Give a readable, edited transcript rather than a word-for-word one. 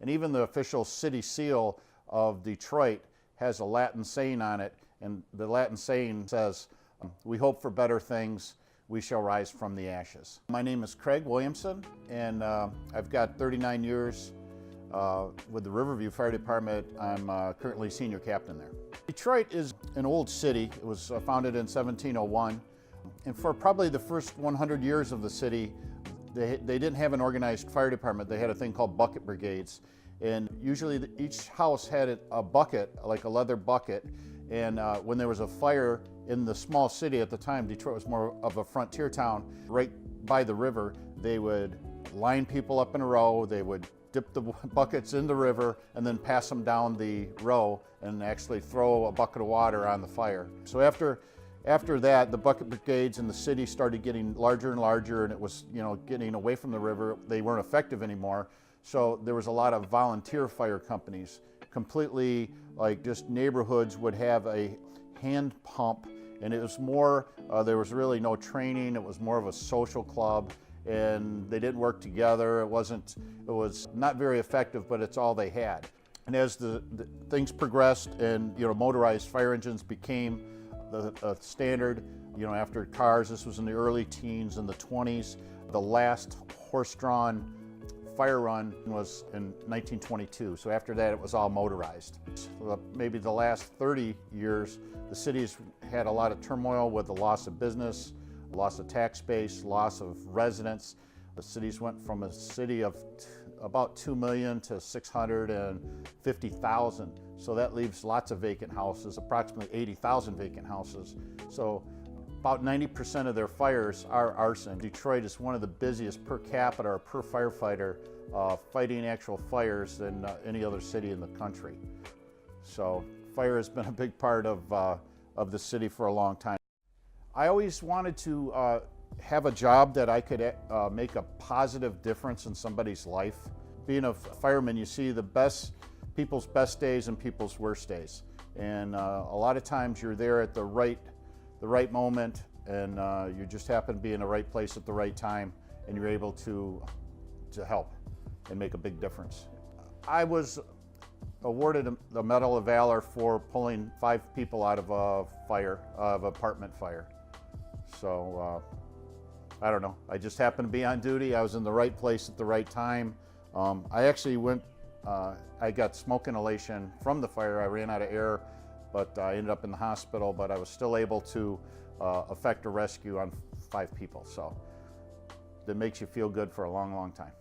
And even the official city seal of Detroit has a Latin saying on it, and the Latin saying says, "We hope for better things, we shall rise from the ashes." My name is Craig Williamson, and I've got 39 years with the Riverview Fire Department. I'm currently senior captain there. Detroit is an old city. It was founded in 1701, and for probably the first 100 years of the city, they didn't have an organized fire department. They had a thing called bucket brigades, and usually each house had a bucket, like a leather bucket, and when there was a fire in the small city at the time, Detroit was more of a frontier town, right by the river, they would line people up in a row, they would dip the buckets in the river and then pass them down the row and actually throw a bucket of water on the fire. So after that, the bucket brigades in the city started getting larger and larger, and it was, getting away from the river. They weren't effective anymore. So there was a lot of volunteer fire companies, completely like just neighborhoods would have a hand pump, and it was more, there was really no training. It was more of a social club, and they didn't work together. It was not very effective, but it's all they had. And as the things progressed and motorized fire engines became the standard, after cars, this was in the early teens and the 20s. The last horse-drawn fire run was in 1922. So after that, it was all motorized. Maybe the last 30 years, the city's had a lot of turmoil with the loss of business, loss of tax base, loss of residents. The cities went from a city of about 2 million to 650,000. So that leaves lots of vacant houses, approximately 80,000 vacant houses. So about 90% of their fires are arson. Detroit is one of the busiest per capita or per firefighter fighting actual fires than any other city in the country. So fire has been a big part of the city for a long time. I always wanted to have a job that I could make a positive difference in somebody's life. Being a fireman, you see people's best days and people's worst days. And a lot of times you're there at the right moment, and you just happen to be in the right place at the right time, and you're able to help and make a big difference. I was awarded the Medal of Valor for pulling 5 people out of a fire, apartment fire. So I don't know, I just happened to be on duty. I was in the right place at the right time. I actually I got smoke inhalation from the fire. I ran out of air, but I ended up in the hospital, but I was still able to effect a rescue on 5 people. So that makes you feel good for a long, long time.